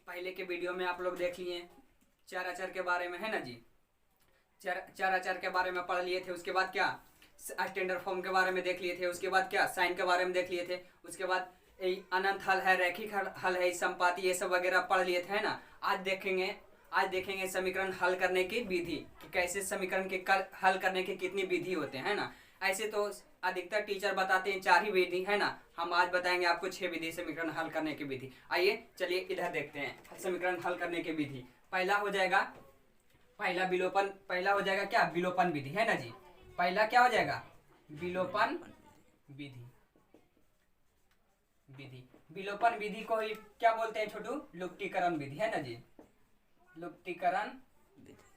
पहले के वीडियो में आप लोग देख लिए चराचर के बारे में, है ना जी। चराचर के बारे में पढ़ लिए थे। उसके बाद क्या स्टैंडर्ड फॉर्म के बारे में देख लिए थे। उसके बाद क्या साइन के बारे में देख लिए थे। उसके बाद अनंत हल है, रैखिक हल है, संपाती, ये सब वगैरह पढ़ लिए थे, है ना। आज देखेंगे समीकरण हल करने की विधि कि कैसे समीकरण के हल करने की कितनी विधि होते हैं, ना। ऐसे तो अधिकतर टीचर बताते हैं 4 ही विधि, है ना। हम आज बताएंगे आपको 6 विधि समीकरण हल करने की विधि। आइए चलिए इधर देखते हैं समीकरण हल करने की विधि। पहला हो जाएगा क्या विलोपन विधि, है ना जी। पहला क्या हो जाएगा विलोपन विधि। विलोपन विधि को ही क्या बोलते हैं छोटू, लुप्तीकरण विधि, है ना जी। लुप्तीकरण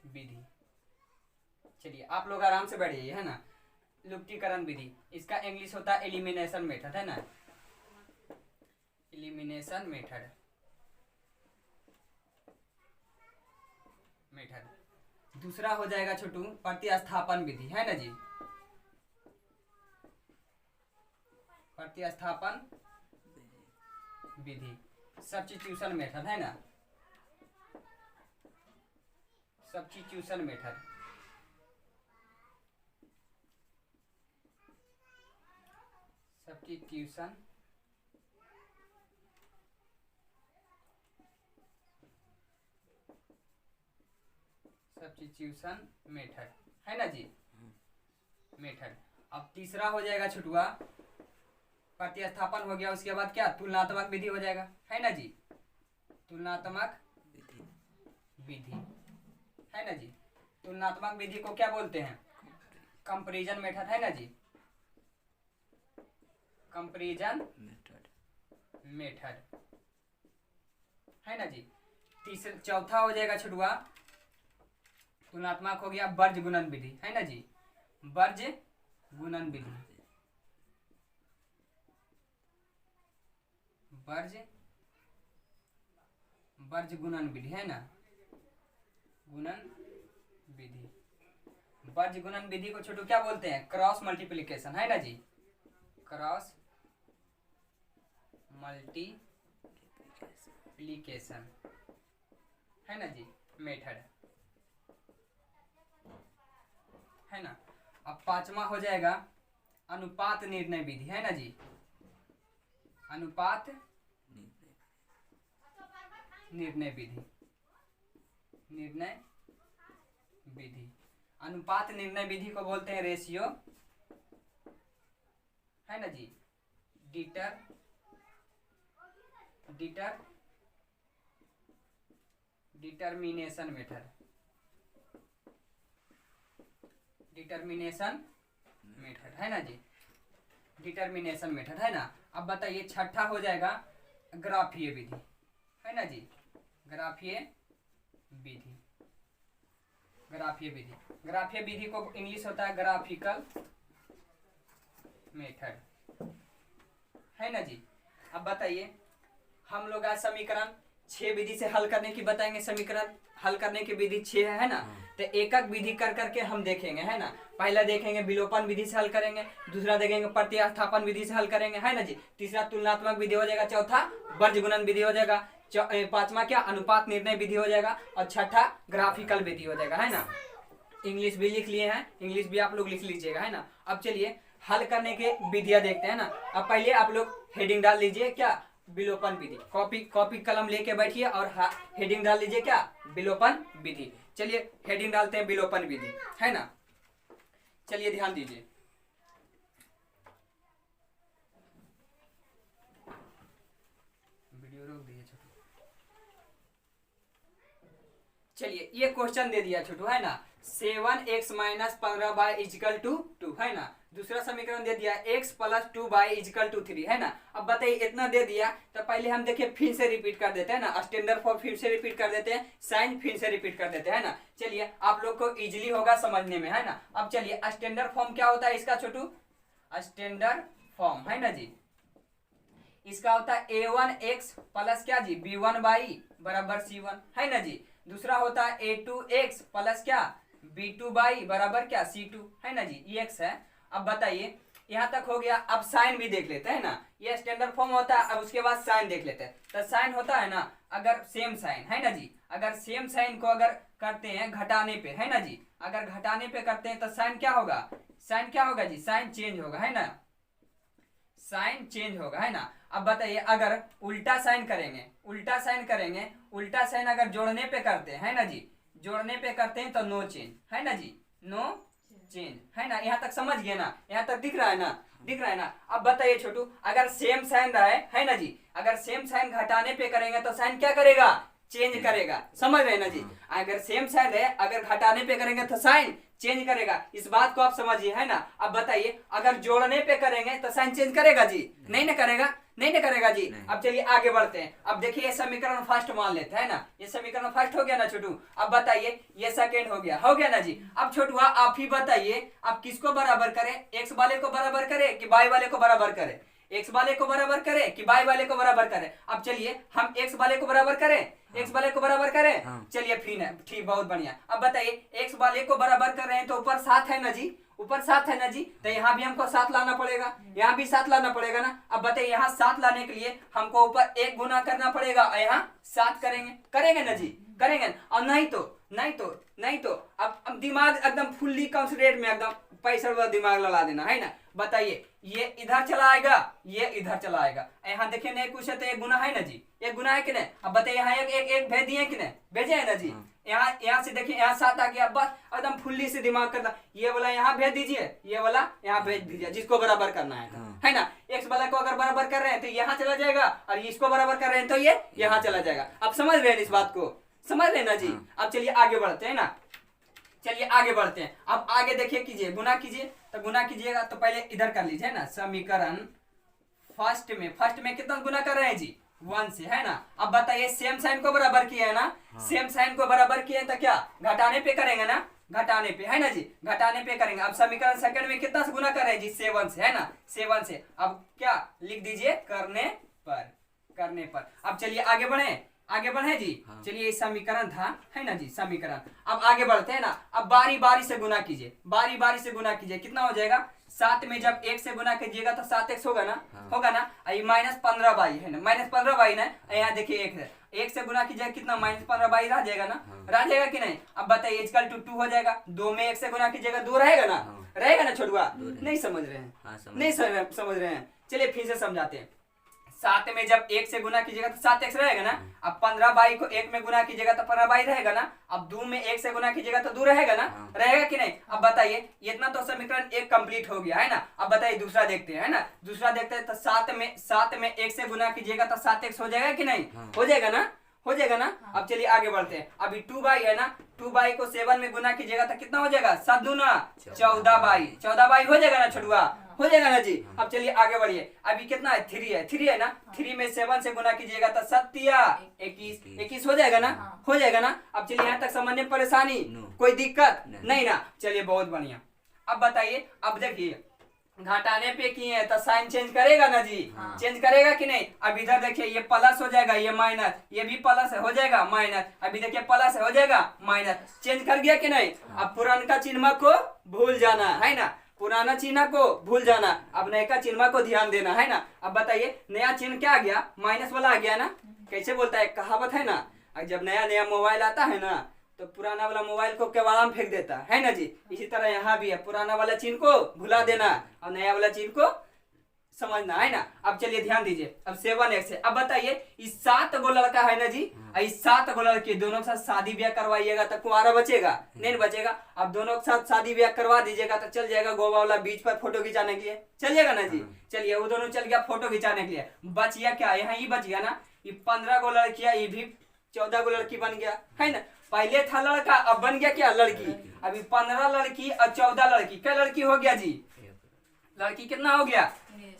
विधि। चलिए आप लोग आराम से बैठिए, है ना। लुप्तीकरण विधि, इसका इंग्लिश होता है एलिमिनेशन मेथड, है ना। Elimination method. दूसरा हो जाएगा छोटू प्रतिस्थापन विधि, है ना जी। प्रतिस्थापन विधि, सब्स्टिट्यूशन मेथड, है ना। Substitution method. सब्स्टिट्यूशन मेथड, है ना जी। मेथड। अब तीसरा हो जाएगा छुटुआ प्रतिस्थापन हो गया। उसके बाद क्या तुलनात्मक विधि हो जाएगा, है ना जी। तुलनात्मक विधि, है ना जी। तुलनात्मक विधि को क्या बोलते हैं, कंपैरिजन मेथड, है ना जी। कंपैरिजन मेथड, है ना जी। चौथा हो जाएगा छुटुआ तुलनात्मक हो गया वर्ज गुणन विधि, है ना जी। वर्ज गुणन विधि। वर्ज गुणन विधि, है ना। गुणन विधि। वर्ज गुणन विधि को छोटू क्या बोलते हैं, क्रॉस मल्टीप्लिकेशन, है ना जी। क्रॉस मल्टीप्लिकेशन, है ना जी, मेथड, है ना। अब पांचवा हो जाएगा अनुपात निर्णय विधि, है ना जी। अनुपात निर्णय विधि। अनुपात निर्णय विधि को बोलते हैं रेशियो, है ना जी। Determination method. डिटरमिनेशन मेथड, है ना जी। डिटरमिनेशन मेथड, है ना। अब बताइए छठा हो जाएगा ग्राफीय विधि, है ना जी। ग्राफीय विधि को इंग्लिश होता है ग्राफिकल मेथड, है ना जी। अब बताइए हम लोग आज समीकरण 6 विधि से हल करने की बताएंगे। समीकरण हल करने की विधि 6 है ना। तो एक एक विधि कर करके हम देखेंगे, है ना। पहला देखेंगे विलोपन विधि से हल करेंगे, दूसरा देखेंगे प्रतिस्थापन विधि से हल करेंगे, है ना जी। तीसरा तुलनात्मक विधि हो जाएगा, चौथा वर्ज गुणन विधि हो जाएगा, पांचवा क्या अनुपात निर्णय विधि हो जाएगा, और छठा ग्राफिकल विधि हो जाएगा, है ना। इंग्लिश भी लिख लिए हैं, इंग्लिश भी आप लोग लिख लीजिएगा, है ना। अब चलिए हल करने के विधियां देखते हैं ना। अब पहले आप लोग हेडिंग डाल लीजिए क्या विलोपन विधि। कॉपी कलम लेके बैठिए और हेडिंग डाल लीजिए क्या विलोपन विधि। चलिए हेडिंग डालते हैं विलोपन विधि, है ना। चलिए ध्यान दीजिए। वीडियो रोक दीजिए छोटू। चलिए ये क्वेश्चन दे दिया छोटू, है ना। 7x - 15y = 2, है ना। दूसरा समीकरण दे दिया x + 2y = 3, है ना। अब बताइए इतना दे दिया तो पहले हम देखिए फिर से रिपीट कर देते हैं ना। स्टैंडर्ड फॉर्म फिर से रिपीट कर देते हैं, साइन फिर से रिपीट कर देते हैं ना। चलिए आप लोग को इजीली होगा समझने में, है ना। अब चलिए स्टैंडर्ड फॉर्म क्या होता है इसका छोटू, स्टैंडर्ड फॉर्म, है ना जी। इसका होता है a1x प्लस क्या जी b1y = c1, है ना जी। दूसरा होता है a2x प्लस क्या b2y बराबर क्या c2, है ना जी। ये x है। अब बताइए यहाँ तक हो गया। अब साइन भी देख लेते हैं ना, ये स्टैंडर्ड फॉर्म होता है। अब उसके बाद साइन देख लेते हैं। तो साइन होता है ना अगर सेम साइन है ना जी, अगर सेम साइन को अगर करते हैं घटाने पे है ना जी, अगर घटाने पे करते हैं तो साइन क्या होगा, साइन क्या होगा जी, साइन चेंज होगा है ना, साइन चेंज होगा है ना। अब बताइए अगर उल्टा साइन करेंगे, उल्टा साइन करेंगे, उल्टा साइन अगर जोड़ने पे करते हैं है ना जी, जोड़ने पे करते हैं तो नो चेंज है ना जी, नो चेंज है ना। यहाँ तक समझ गए ना, यहाँ तक दिख रहा है ना, दिख रहा है ना। अब बताइए छोटू, अगर सेम साइन रहा है ना जी, अगर सेम साइन घटाने पे करेंगे तो साइन क्या करेगा, चेंज करेगा, समझ रहे हैं ना जी। अगर सेम साइन है, अगर घटाने पे करेंगे तो साइन चेंज करेगा, इस बात को आप समझिए है ना। अब बताइए अगर जोड़ने पे करेंगे तो साइन चेंज करेगा जी, नहीं ना करेगा, नहीं ना करेगा जी। अब चलिए आगे बढ़ते हैं। अब देखिए ये समीकरण फर्स्ट मान लेते हैं ना, ये समीकरण फर्स्ट हो गया ना छोटू। अब बताइए ये सेकंड हो गया ना जी। अब छोटू आप ही बताइए, आप किसको बराबर करें, एक्स वाले को बराबर करें कि वाई वाले को बराबर करें, एक्स वाले को बराबर करें कि वाई वाले को बराबर करें। अब चलिए हम एक्स वाले को बराबर करें, एक्स वाले को बराबर करें, चलिए ठीक, बहुत बढ़िया। अब बताइए एक्स वाले को बराबर कर रहे हैं तो ऊपर 7 है ना जी, ऊपर 7 है ना जी, तो यहाँ भी हमको 7 लाना पड़ेगा, यहाँ भी 7 लाना पड़ेगा ना। अब बताइए यहाँ 7 लाने के लिए हमको ऊपर 1 गुना करना पड़ेगा और यहाँ 7 करेंगे ना जी, करेंगे। और नहीं तो अब दिमाग एकदम फुल्ली कंसंट्रेट में एकदम पैसा वाला दिमाग लगा देना है ना। बताइए ये इधर चला आएगा, ये इधर चला आएगा। यहाँ देखिए नहीं कुछ है तो एक गुना है ना जी, एक गुना है कि नहीं। अब बताइए यहाँ एक भेज दिए कि नहीं, भेजे है ना जी। यहाँ से देखिए यहाँ 7 आ गया, बस एकदम फुल्ली से दिमाग करना, ये वाला यहाँ भेज दीजिए, ये वाला यहाँ भेज दीजिए, जिसको बराबर करना है ना। एक्स वाला को अगर बराबर कर रहे हैं तो यहाँ चला जाएगा, और इसको बराबर कर रहे हैं तो ये यहाँ चला जाएगा। अब समझ रहे हैं इस बात को, समझ रहे ना जी। अब चलिए आगे बढ़ते हैं ना, चलिए आगे बढ़ते हैं। अब आगे देखिए कीजिए, गुना कीजिए, तो गुना कीजिएगा तो पहले इधर कर लीजिए ना, समीकरण फर्स्ट में कितना गुना कर रहे हैं जी, 1 से है ना। अब बताइए सेम साइन को बराबर किया है ना, सेम साइन को बराबर किए तो क्या घटाने पे करेंगे ना, घटाने पे है ना जी, घटाने पे करेंगे। अब समीकरण सेकंड में कितना से गुना कर रहे हैं जी, 7 से है ना, 7 से। अब क्या लिख दीजिए, करने पर। अब चलिए आगे बढ़े जी। चलिए ये समीकरण था है ना जी, समीकरण। अब आगे बढ़ते हैं ना। अब बारी बारी से गुना कीजिए, बारी से गुना कीजिए, कितना हो जाएगा, 7 में जब 1 से गुना कीजिएगा तो 7x होगा ना, होगा ना। -15 है ना, -15 ना। यहाँ देखिए 1 है, 1 से गुना कीजिएगा कितना, -15 रह जाएगा ना, रह जाएगा कि नहीं। अब बताइए इक्वल टू 2 हो जाएगा, 2 में 1 से गुना कीजिएगा 2 रहेगा ना, रहेगा ना छोटुआ। नहीं समझ रहे हैं, नहीं समझ रहे हैं। चलिए फिर से समझाते हैं। 7 में जब 1 से गुना कीजिएगा तो 7x रहेगा ना। अब 15 को 1 में गुना कीजिएगा तो 15 रहेगा ना। अब 2 में 1 से गुना कीजिएगा तो 2 रहेगा ना, रहेगा कि नहीं। अब बताइए इतना तो समीकरण 1 कंप्लीट हो गया है ना। अब बताइए दूसरा देखते हैं है ना, दूसरा देखते हैं तो 7 में 1 से गुना कीजिएगा तो 7x हो जाएगा कि नहीं, हो जाएगा ना, हो जाएगा ना। अब चलिए आगे बढ़ते हैं। अभी 2 है ना, 2 को 7 में गुना कीजिएगा तो कितना हो जाएगा, 7 दूना 14 हो जाएगा ना छोटुआ, हो जाएगा ना जी। अब चलिए आगे बढ़िए। अभी कितना है, 3 है ना, 3 में 7 से गुना कीजिएगा तो 7 21 हो जाएगा ना, हो जाएगा ना। अब चलिए यहाँ तक समझने में परेशानी, कोई दिक्कत नहीं ना, चलिए बहुत बढ़िया। अब बताइए, अब देखिए घटाने पे किए हैं तो साइन चेंज करेगा ना जी, चेंज करेगा कि नहीं। अब इधर देखिए ये प्लस हो जाएगा, ये माइनस, ये भी प्लस हो जाएगा माइनस, अभी देखिए प्लस हो जाएगा माइनस, चेंज कर गया कि नहीं। अब पुराना चिन्ह को भूल जाना है ना, पुराना चिन्ह को भूल जाना, अब नया का चिन्ह को ध्यान देना है ना। अब बताइए नया चिन्ह क्या आ गया, माइनस वाला आ गया ना। कैसे बोलता है, कहावत है ना, जब नया मोबाइल आता है ना तो पुराना वाला मोबाइल को केवाड़ा में फेंक देता है ना जी। इसी तरह यहाँ भी है, पुराना वाला चिन्ह को भुला देना और नया वाला चिन्ह को समझना है ना। अब चलिए ध्यान दीजिए, अब 7x है। अब बताइए इस 7 गो लड़का है ना जी, इस 7 गो लड़के दोनों के साथ शादी ब्याह करवाइएगा तो कुंवारा बचेगा, नहीं बचेगा। अब दोनों के साथ शादी ब्याह करवा दीजिएगा तो चल जाएगा गोवा वाला बीच पर फोटो खिंचाने के लिए, चलिएगा ना जी। चलिए वो दोनों चल गया फोटो खिंचाने के लिए, बच गया क्या, यहाँ ही बच गया ना। ये 15 गो लड़कियां, ये भी 14 गो लड़की बन गया है ना। पहले था लड़का, अब बन गया क्या, लड़की। अभी 15 लड़की और 14 लड़की, क्या लड़की हो गया जी, लड़की कितना हो गया,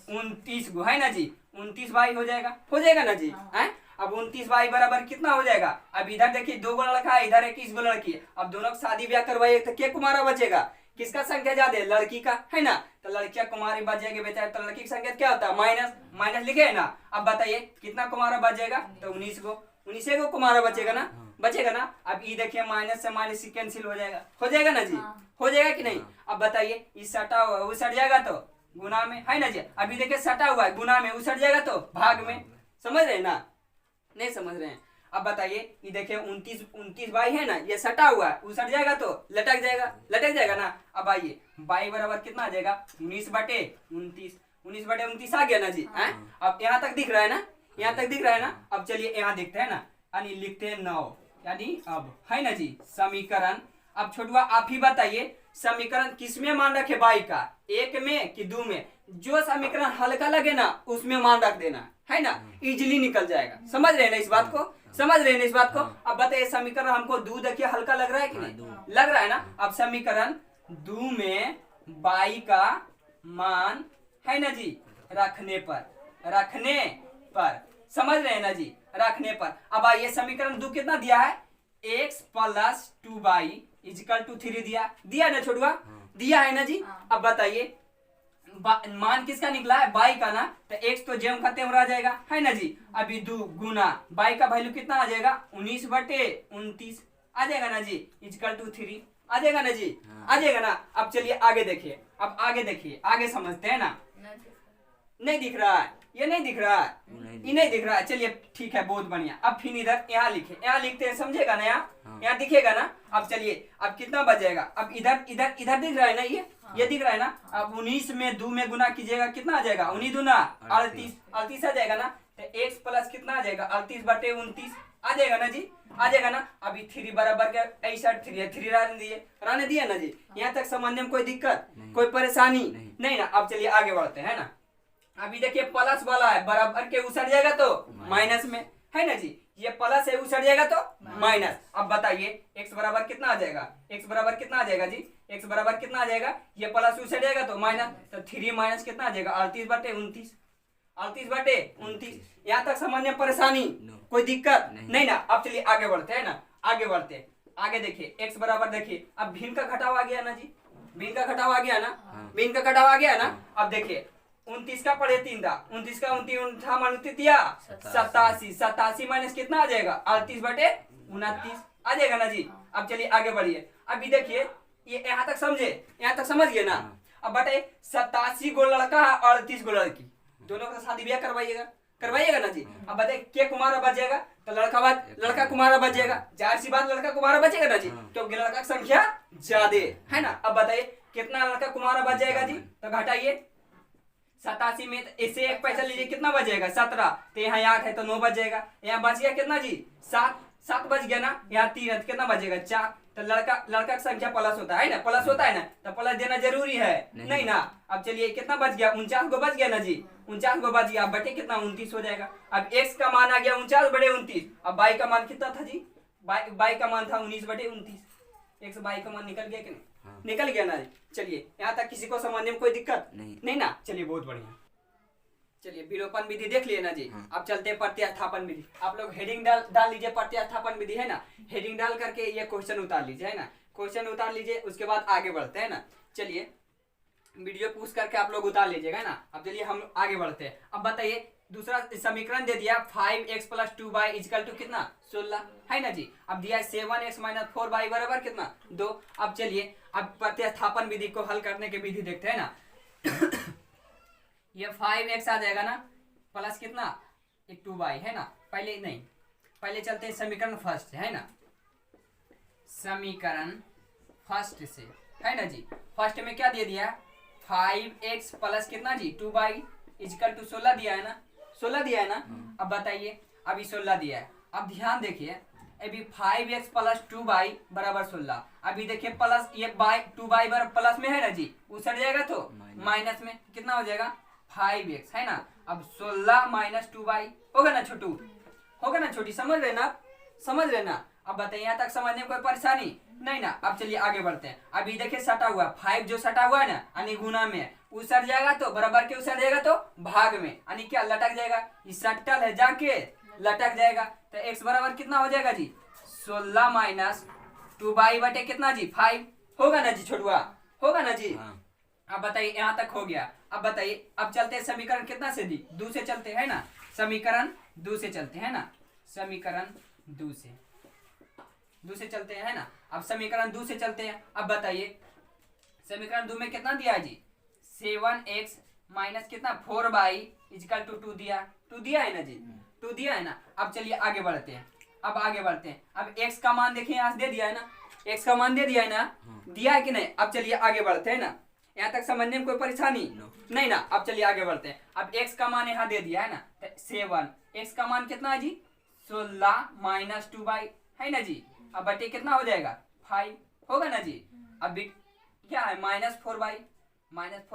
29 गो है ना जी। 29 बाई हो जाएगा ना जी है। अब 29 बाई बराबर कितना हो जाएगा। अब इधर देखिए 2 गो लड़का है, इधर 21 गो लड़की है। अब दोनों को शादी ब्याह करवाइए तो क्या कुमारा बचेगा, किसका संख्या ज्यादा है, लड़की का है ना। तो लड़कियां कुमारी बच जाएगी बेचारे, तो लड़की की संख्या क्या होता है, माइनस लिखे है ना। अब बताइए कितना कुमारा बच जाएगा, तो 19 गो कुमारा बचेगा ना। अब ये देखिए माइनस से माइनस कैंसिल हो जाएगा ना जी, हो जाएगा कि नहीं। अब बताइए इस सटा हुआ वो सट जाएगा तो गुना में है ना जी। अभी देखिए सटा हुआ है गुना में, वो सट जाएगा तो भाग में, समझ रहे हैं ना, नहीं समझ रहे हैं। अब बताइए ये देखिए 29 बाई है ना, ये सटा हुआ है, वो सट जाएगा तो लटक जाएगा ना। अब आइए बाई बराबर कितना आ जाएगा 19/29, 19/29 आ गया ना जी। अब यहाँ तक दिख रहा है ना, यहाँ तक दिख रहा है ना। अब चलिए यहाँ दिखते है ना, यानी लिखते हैं 9, यानी अब है ना जी समीकरण। अब छोटुआ आप ही बताइए समीकरण किसमें मान रखे बाई का, 1 में कि 2 में? जो समीकरण हल्का लगे ना उसमें मान रख देना है ना, इजीली निकल जाएगा। समझ रहे हैं ना इस बात को, समझ रहे हैं ना इस बात को। अब बताइए समीकरण हमको 2 देखिए हल्का लग रहा है कि नहीं, लग रहा है ना। अब समीकरण 2 में बाई का मान है ना जी रखने पर, समझ रहे हैं ना जी, रखने पर। अब आइए समीकरण 2 कितना दिया है, x + 2y = 3 दिया ना छोटुआ, दिया है ना जी। अब बताइए मान किसका निकला है, बाई का ना, तो x तो जेम का तेम रह जाएगा है ना जी। अभी 2 गुना बाई का वैल्यू कितना आ जाएगा 19/29 आ जाएगा ना जी, = 3 आ जाएगा ना जी, आ जाएगा ना। अब चलिए आगे देखिए, अब आगे देखिए, आगे समझते हैं ना। नहीं दिख रहा है, ये नहीं दिख रहा है, ये नहीं दिख रहा है। चलिए ठीक है, बहुत बढ़िया। अब फिर इधर यहाँ लिखे, यहाँ लिखते हैं, समझेगा ना, यहाँ दिखेगा ना। अब चलिए अब कितना बच जाएगा, अब इधर इधर इधर दिख रहा है ना, ये दिख रहा है ना। अब 19 में 2 में गुना कीजिएगा, कितना आ जाएगा 19 दूना 38 आ जाएगा ना। तो x प्लस कितना आ जाएगा 38/29 आ जाएगा ना जी, आ जाएगा ना। अभी 3 बराबर के 3 रहने दिए ना जी। यहाँ तक समझने में कोई दिक्कत, कोई परेशानी नहीं ना। अब चलिए आगे बढ़ते हैं ना। अभी देखिए प्लस वाला है, बराबर के उसट जाएगा तो माइनस में है ना जी, ये प्लस है उसट जाएगा तो माइनस। अब बताइए x बराबर कितना आ जाएगा, x बराबर कितना आ जाएगा जी, x बराबर कितना आ जाएगा, ये प्लस उसट जाएगा तो माइनस, तो 3 माइनस कितना आ जाएगा 38/29। यहाँ तक समझने में परेशानी कोई दिक्कत नहीं ना। अब चलिए आगे बढ़ते हैं ना, आगे देखिए x बराबर देखिए, अब भिन्न का घटाव आ गया ना जी, भिन्न का घटाव आ गया ना। अब देखिए 29 का पढ़े 3 था, 29 का 87 माइनस कितना आ जाएगा 38/29 आ जाएगा ना जी। अब चलिए आगे बढ़िए। अभी देखिए ये यहाँ तक समझ गए ना। अब बताइए 87 गो लड़का है 38 गो लड़की, दोनों का शादी ब्याह करवाइएगा ना जी। अब बताइए के कुमारा बच जाएगा, तो लड़का कुमारा बच जाएगा, जाहिर सी बात लड़का कुमारा बचेगा ना जी, क्योंकि लड़का की संख्या ज्यादा है ना। अब बताइए कितना लड़का कुमारा बच जाएगा जी, तो घटाइए 87 में इसे 1 पैसा लीजिए, कितना बच जाएगा 17, तो यहाँ 8 है तो 9 बच जाएगा, यहाँ बच गया कितना जी 7 बच गया ना, यहाँ 3 है तो कितना बचेगा 4। तो लड़का की संख्या प्लस होता है ना, तो प्लस देना जरूरी है नहीं ना। अब चलिए कितना बच गया 49 गो बच गया ना जी, 49 गो बच गया। अब बटे कितना 29 हो जाएगा। अब x का मान आ गया 49/29। अब बाई का मान कितना था जी, बाई का मान था 19/29। x बाई का मान निकल गया कि नहीं, निकल गया ना जी। चलिए यहाँ तक किसी को समझने में कोई दिक्कत नहीं ना। चलिए बहुत बढ़िया, चलिए विलोपन विधि देख लिए ना जी। अब चलते हैं प्रत्यास्थापन विधि। आप लोग हेडिंग डाल लीजिए, प्रत्यास्थापन विधि है ना, हेडिंग डाल करके ये क्वेश्चन उतार लीजिए है ना, क्वेश्चन उतार लीजिए, उसके बाद आगे बढ़ते हैं ना। चलिए वीडियो पूछ करके आप लोग उतार लीजिएगा है ना। अब चलिए हम आगे बढ़ते हैं। अब बताइए दूसरा समीकरण दे दिया 5x + 2y = कितना 16 है ना जी। अब दिया 7x - 4y बराबर कितना 2। अब चलिए अब प्रत्यास्थापन विधि को हल करने की विधि देखते हैं ना। ये 5x आ जाएगा ना, प्लस कितना 2y है ना। पहले चलते हैं समीकरण फर्स्ट है ना, समीकरण फर्स्ट से है ना जी। फर्स्ट में क्या दे दिया 5x प्लस कितना जी 2y = 16 दिया है ना, 16 दिया है ना। अब बताइए अभी 16 दिया है। अब ध्यान देखिए अभी 5x + 2y = 16। अभी देखिए प्लस ये 2y प्लस में है ना जी, उसट जाएगा तो माइनस में कितना हो जाएगा 5x है ना। अब 16 - 2y होगा ना छोटू, होगा ना छोटी, समझ रहे ना। अब बताइए यहाँ तक समझने में कोई परेशानी नहीं ना। अब चलिए आगे बढ़ते हैं। अभी देखिए सटा हुआ 5 जो सटा हुआ है ना, यानी गुना में उसट जाएगा तो बराबर के उसट जाएगा तो भाग में, यानी क्या लटक जाएगा, ये सटल है जाके लटक जाएगा। तो x बराबर कितना हो जाएगा जी 16 - 2y बटे कितना जी 5 होगा ना जी छोटुआ, होगा ना जी। अब बताइए यहाँ तक हो गया। अब बताइए अब चलते हैं समीकरण कितना से दी 2 से चलते हैं ना, समीकरण 2 से चलते हैं ना, समीकरण 2 से चलते हैं ना। अब समीकरण 2 से चलते हैं। अब बताइए समीकरण 2 में कितना दिया है जी 7x - कितना 4y = 2 दिया है ना जी, 2 दिया है ना। अब चलिए आगे बढ़ते हैं। अब आगे बढ़ते हैं। अब x का मान देखिए यहाँ से दे दिया है ना, x का मान दे दिया है ना, दिया है कि नहीं। अब चलिए आगे बढ़ते हैं ना, यहाँ तक समझने में कोई परेशानी नहीं ना। अब चलिए आगे बढ़ते हैं। अब x का मान यहाँ दे दिया है ना, 7। x का मान कितना है जी, 16 माइनस 2 बाई, है ना जी। अब बटे कितना हो जाएगा, 5 होगा ना जी। अब क्या है, -4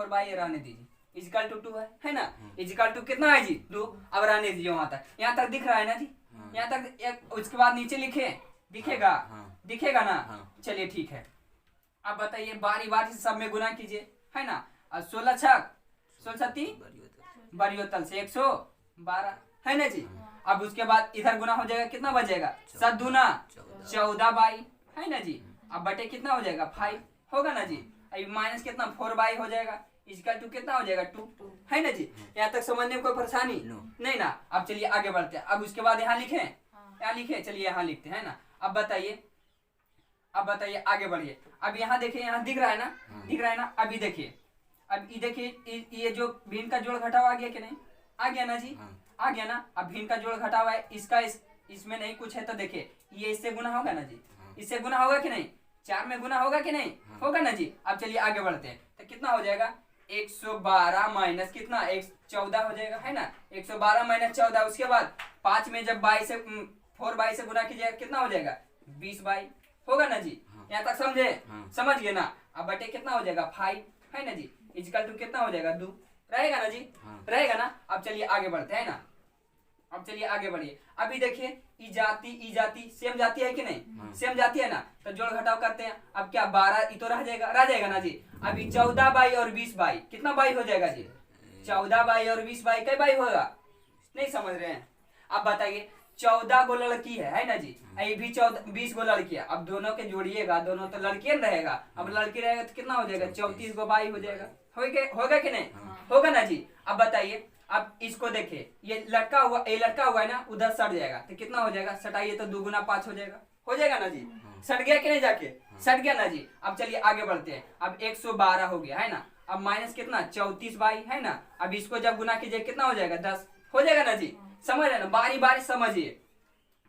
बाई रहने दीजिए, इजिकल टू 2 है ना। इजिकल टू कितना है जी, 2। अब रहने दीजिए वहां तक, यहाँ तक दिख रहा है ना जी, यहाँ तक। उसके बाद नीचे लिखे, दिखेगा ना। चलिए ठीक है। अब बताइए बारी बारी से सब में गुना कीजिए, है ना। 16 छक 16 बरियोतल से 112, है ना जी। अब उसके बाद इधर गुना हो जाएगा, कितना बचेगा, 7 दूना 14 बाई, है ना जी। अब बटे कितना हो जाएगा, 5 होगा ना जी। अब माइनस कितना, 4 बाई हो जाएगा, इसका 2 कितना हो जाएगा, 2, है ना जी। यहाँ तक समझने में कोई परेशानी नहीं ना। अब चलिए आगे बढ़ते हैं। अब उसके बाद यहाँ लिखे, चलिए यहाँ लिखते हैं ना। अब बताइए आगे बढ़िए। अब यहाँ देखिए, यहाँ दिख रहा है ना। अभी देखिए, अब ये देखिए, ये जो भिन्न का जोड़ घटाव आ गया कि नहीं, आ गया ना जी, आ गया ना। अब भिन्न का जोड़ घटाव है, इसका इसमें नहीं कुछ है तो देखिए ये इससे गुना होगा ना जी, इससे गुना होगा कि नहीं, 4 में गुना होगा कि नहीं, होगा ना जी। अब चलिए आगे बढ़ते हैं। तो कितना हो जाएगा, 112 माइनस कितना, 14 हो जाएगा, है ना। 112 माइनस 14। उसके बाद 5 में जब 4 बाई से गुना कीजिएगा, कितना हो जाएगा, 20 बाई होगा ना जी। यहाँ तक समझे, समझ गए ना। अब बटे कितना हो जाएगा, 5, है ना जी। इजिकल टू कितना हो जाएगा, 2 रहेगा ना जी, रहेगा ना। अब चलिए आगे बढ़ते हैं ना। अब चलिए आगे बढ़िए। अभी देखिए ई जाती सेम जाती है कि नहीं, सेम जाती है ना। तो जोड़ घटाव करते हैं। अब क्या 12 ई तो रह जाएगा ना जी। अभी 14 बाई और 20 बाई, कितना बाई हो जाएगा जी, 14 बाई और 20 बाई, कई बाई होगा, नहीं समझ रहे हैं। अब बताइए 14 गो लड़की है ना जी, ये भी 20 गो लड़की है। अब दोनों के जोड़िएगा, दोनों तो लड़की रहेगा। अब लड़की रहेगा तो कितना हो जाएगा, 34 गो बाई हो जाएगा, होगा कि नहीं, होगा ना जी। अब बताइए, अब इसको देखिए, ये लड़का हुआ है ना, उधर सट जाएगा तो कितना हो जाएगा, सटाइए तो 2 गुना 5 हो जाएगा ना जी। सट गया कि नहीं, जाके सट गया ना जी। अब चलिए आगे बढ़ते हैं। अब 112 हो गया, है ना। अब माइनस कितना, 34 बाई, है ना। अब इसको जब गुना कीजिए कितना हो जाएगा, 10 हो जाएगा ना जी। समझ रहे ना, बारी बारी समझिए।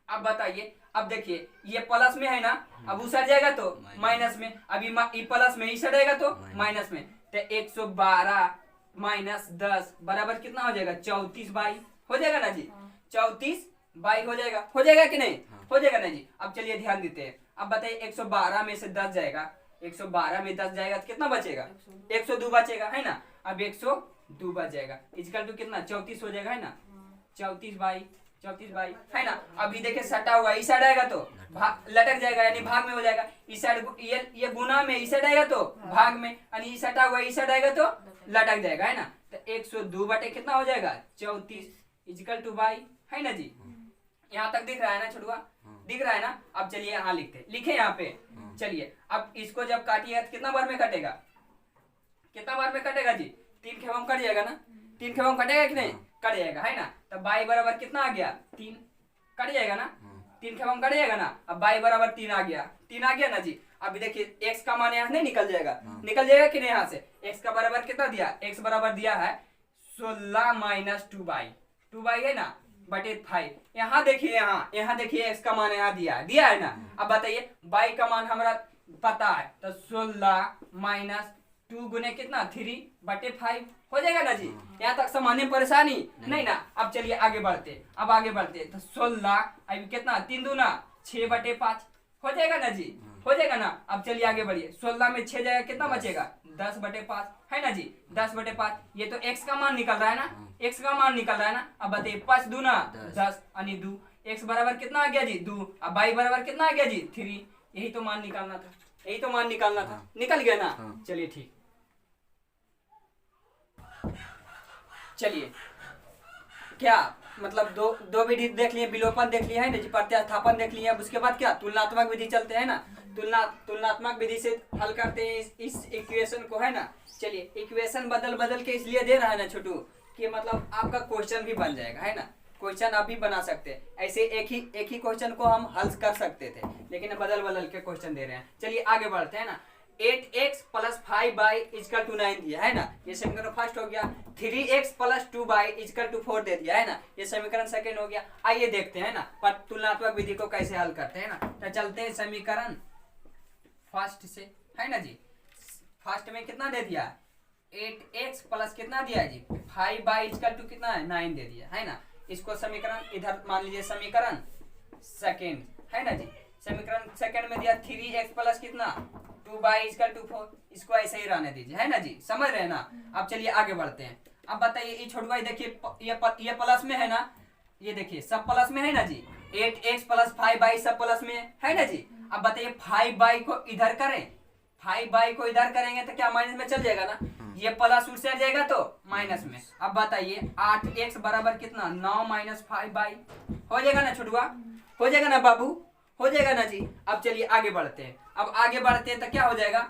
अब बताइए, अब देखिए ये प्लस में है ना, अब उस जाएगा तो माइनस में। अभी प्लस में ही सड़ेगा तो माइनस में। तो 112 माइनस 10 बराबर कितना हो जाएगा, 34 बाई हो जाएगा ना जी। 34 बाई हो जाएगा कि नहीं, हो जाएगा ना जी। अब चलिए ध्यान देते हैं। अब बताइए 112 में से 10 जाएगा, 112 में 10 जाएगा तो कितना बचेगा, 102 बचेगा, है ना। अब 102 बच जाएगा, इजिकल टू कितना, 34 हो जाएगा, है ना। 34 बाई, है ना। अभी देखिए सटा हुआ, इस साइड आएगा तो लटक जाएगा, यानी भाग में हो जाएगा। इस साइड ये गुना में इस साइड आएगा तो भाग में, यानी इस सटा हुआ इस साइड आएगा तो लटक जाएगा, है ना। तो 102 बटे कितना हो जाएगा, 34 इजिकल टू बाई, है ना जी। यहाँ तक दिख रहा है ना छोटुआ, दिख रहा है ना। अब चलिए यहाँ लिखे यहाँ पे। चलिए अब इसको जब काटिएगा तो कितना बार में कटेगा, जी, 3 खेम कट जाएगा ना, 3 खेम कटेगा कि नहीं, कट जाएगा, है ना। तो बाई बराबर कितना आ गया, 3 कट जाएगा ना, 3 खेम कट जाएगा ना। अब बाई बराबर 3 आ गया ना जी। अभी देखिए x का मान यहाँ नहीं निकल जाएगा कि नहीं, यहाँ से x का बराबर कितना दिया, x बराबर दिया है 16 माइनस 2 बाई है ना, बटे 5। यहाँ देखिए x का मान यहाँ दिया है ना। अब बताइए बाई का मान हमारा पता है, तो 16 माइनस 2 गुने कितना, 3 बटे 5 हो जाएगा ना जी। यहाँ तक सामान्य परेशानी नहीं ना। अब चलिए आगे बढ़ते, तो 16 अभी कितना, 3 दूना 6 बटे 5 हो जाएगा ना जी, हो जाएगा ना। अब चलिए आगे बढ़िए, 16 में 6 जाएगा कितना बचेगा, 10 बटे 5, है ना जी। 10 बटे 5, ये तो x का मान निकल रहा है ना, अब बताइए 5 दूना 10 यानी 2, x बराबर कितना आ गया जी, 2। अब बाई बराबर कितना आ गया जी, 3। यही तो मान निकालना था, निकल गया ना। चलिए ठीक, चलिए क्या मतलब दो विधि देख लिए, विलोपन देख लिया है ना जी, प्रत्यास्थापन देख लिया। उसके बाद क्या, तुलनात्मक विधि चलते हैं ना। तुलनात्मक विधि से हल करते हैं इस इक्वेशन को, है ना। चलिए इक्वेशन बदल के इसलिए दे रहा है ना छोटू, कि मतलब आपका क्वेश्चन भी बन जाएगा, है ना। क्वेश्चन आप भी बना सकते हैं। ऐसे एक ही क्वेश्चन को हम हल कर सकते थे, लेकिन बदल के क्वेश्चन दे रहे हैं। चलिए आगे बढ़ते हैं ना। 8x plus 5y is equal to 9 दिया है ना, ये समीकरण फर्स्ट हो गया। 3x plus 2y is equal to 4 दे दिया है ना, ये समीकरण सेकंड हो गया। आइए देखते हैं ना पर तुलनात्मक विधि को कैसे हल करते हैं ना। तो चलते हैं समीकरण फर्स्ट से, है ना जी। फर्स्ट में कितना दे दिया, 8x प्लस कितना दिया है जी 5y इजकल टू कितना है 9 दे दिया है ना। इसको समीकरण इधर मान लीजिए समीकरण सेकंड, है ना जी। समीकरण सेकंड में दिया 3x प्लस कितना 2y इजकल टू 4, इसको ऐसे ही रहने दीजिए, है ना जी, समझ रहे हैं ना। अब चलिए आगे बढ़ते हैं। अब बताइए ये छोटू भाई देखिए ये प्लस में है ना, ये देखिए सब प्लस में है ना जी। 8x प्लस 5y सब प्लस में है ना जी। अब बताइए 5y को इधर करें, 5y को इधर करेंगे तो क्या माइनस में चल जाएगा ना, ये प्लस उठ से जाएगा तो माइनस में। अब बताइए 8x बराबर कितना 9 माइनस 5y हो जाएगा ना छोटुआ, हो जाएगा ना बाबू, हो जाएगा ना जी। अब चलिए आगे बढ़ते हैं। अब आगे बढ़ते हैं तो क्या हो जाएगा,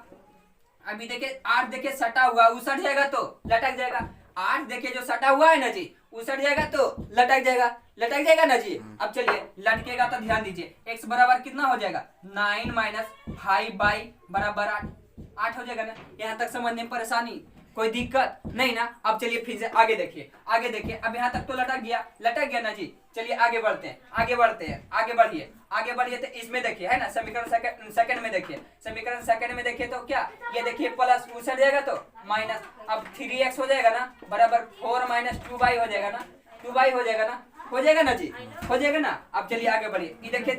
अभी देखिए 8 देखिए सटा हुआ उसट जाएगा तो लटक जाएगा। 8 देखिए जो सटा हुआ है ना जी उसट जाएगा तो लटक जाएगा, लटक जाएगा ना जी। अब चलिए लटकेगा तो ध्यान दीजिए x बराबर कितना हो जाएगा 9 माइनस 5y बराबर 8 हो जाएगा ना। यहाँ तक समझने में परेशानी कोई दिक्कत नहीं ना। अब चलिए फिर से आगे देखिए, आगे देखिए। अब यहाँ तक तो लटक गया ना जी। चलिए आगे बढ़ते हैं, आगे बढ़ते हैं, आगे बढ़िए, आगे बढ़िए। तो इसमें देखिए है ना समीकरण सेकंड में देखिए, समीकरण सेकंड में देखिए तो क्या ये देखिए प्लस उछल जाएगा तो माइनस। अब 3x हो जाएगा ना बराबर 4 माइनस 2y हो जाएगा ना, 2y हो जाएगा ना, हो जाएगा ना जी, हो जाएगा ना। अब चलिए आगे बढ़िए। ये देखिए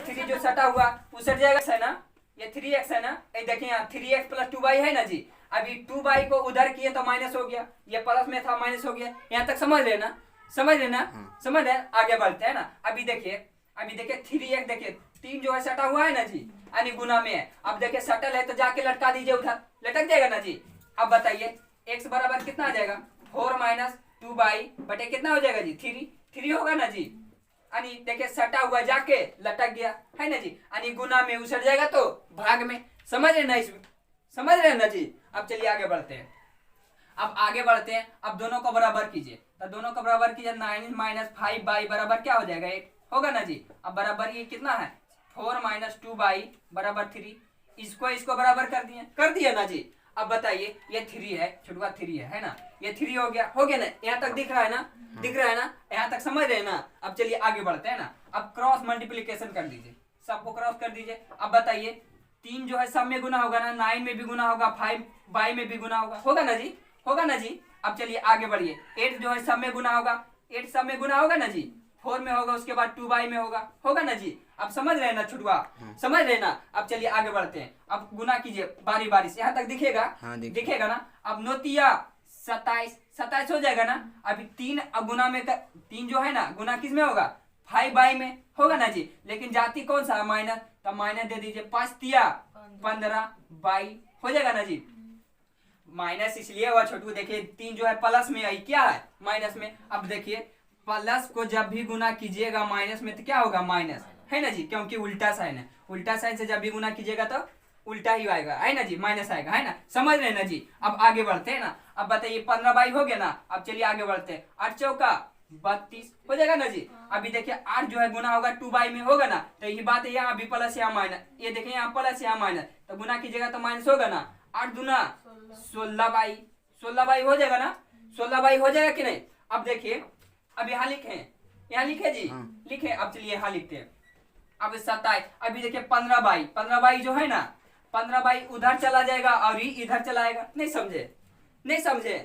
3 जो सटा हुआ उछल जाएगा है ना, ये 3x है ना। ये देखिए यहाँ 3x प्लस 2y है ना जी। अभी 2y को उधर किए तो माइनस हो गया, ये प्लस में था माइनस हो गया। यहाँ तक समझ रहे ना, समझ रहे ना, समझ रहे। आगे बढ़ते हैं ना। अभी देखिए 3x देखिए 3 जो है सटा हुआ है ना जी, यानी गुना में है। अब देखिए सटल है तो जाके लटका दीजिए उधर, लटक जाएगा ना जी। अब बताइए x बराबर कितना आ जाएगा 4 माइनस 2y बटे कितना हो जाएगा जी 3 होगा ना जी। यानी देखिए सटा हुआ जाके लटक गया है ना जी, यानी गुना में उसट जाएगा तो भाग में। समझ रहे ना, इसमें समझ रहे ना जी। अब चलिए आगे बढ़ते हैं। अब आगे बढ़ते हैं, अब दोनों को बराबर कीजिए। तो दोनों को बराबर कीजिए 9 माइनस 5y बराबर क्या हो जाएगा 8 होगा ना जी। अब बराबर ये कितना है 4 माइनस 2y बराबर 3, इसको बराबर कर दिया ना जी। अब बताइए ये 3 है छोटुआ 3 है ना, ये 3 हो गया ना। यहाँ तक दिख रहा है ना, दिख रहा है ना, यहाँ तक समझ रहे हैं ना। अब चलिए आगे बढ़ते हैं ना। अब क्रॉस मल्टीप्लीकेशन कर दीजिए, सबको क्रॉस कर दीजिए। अब बताइए 3 जो है सब में गुना होगा ना, 9 में भी गुना होगा, 5y में भी गुना होगा ना जी, होगा ना जी। अब चलिए आगे बढ़िए। 8 जो है सब में गुना होगा, 8 सब में गुना होगा ना जी, 4 में होगा, उसके बाद 2y में होगा ना जी। अब समझ रहे हैं ना छुटवा, समझ रहे हैं ना। अब चलिए आगे बढ़ते हैं। अब गुना कीजिए बारी बारी से, यहाँ तक दिखेगा, दिखेगा ना। अब 9 तिया 27 हो जाएगा ना। अभी 3 गुना में 3 जो है ना गुना किस में होगा 5y में होगा ना जी। लेकिन जाति कौन सा माइनस, तो माइनस दे दीजिए 5 तिया 15y हो जाएगा ना जी। माइनस इसलिए हुआ छोटू, देखिए 3 जो है प्लस में आई, क्या है माइनस में। अब देखिए प्लस को जब भी गुना कीजिएगा माइनस में तो क्या होगा माइनस, है ना जी, क्योंकि उल्टा साइन है। उल्टा साइन से जब भी गुना कीजिएगा तो उल्टा ही आएगा, है ना जी, माइनस आएगा, है ना, समझ रहे हैं ना जी। अब आगे बढ़ते हैं ना। अब बताइए 15y हो गया ना। अब चलिए आगे बढ़ते हैं। 8 चौका 32 हो जाएगा ना जी। अभी देखिए 8 जो है गुना होगा 2y में होगा ना, तो यही बात है, यहाँ भी प्लस यहाँ माइनस, ये देखिए यहाँ प्लस यहाँ माइनस, तो गुना कीजिएगा तो माइनस होगा ना। 8 दूना 16y हो जाएगा ना, 16y हो जाएगा कि नहीं। अब देखिए अब यहाँ लिखे जी, लिखे। अब चलिए यहाँ लिखते हैं। अब 27, अभी देखिए 15y जो है ना, 15y उधर चला जाएगा और ये इधर चलाएगा, नहीं समझे।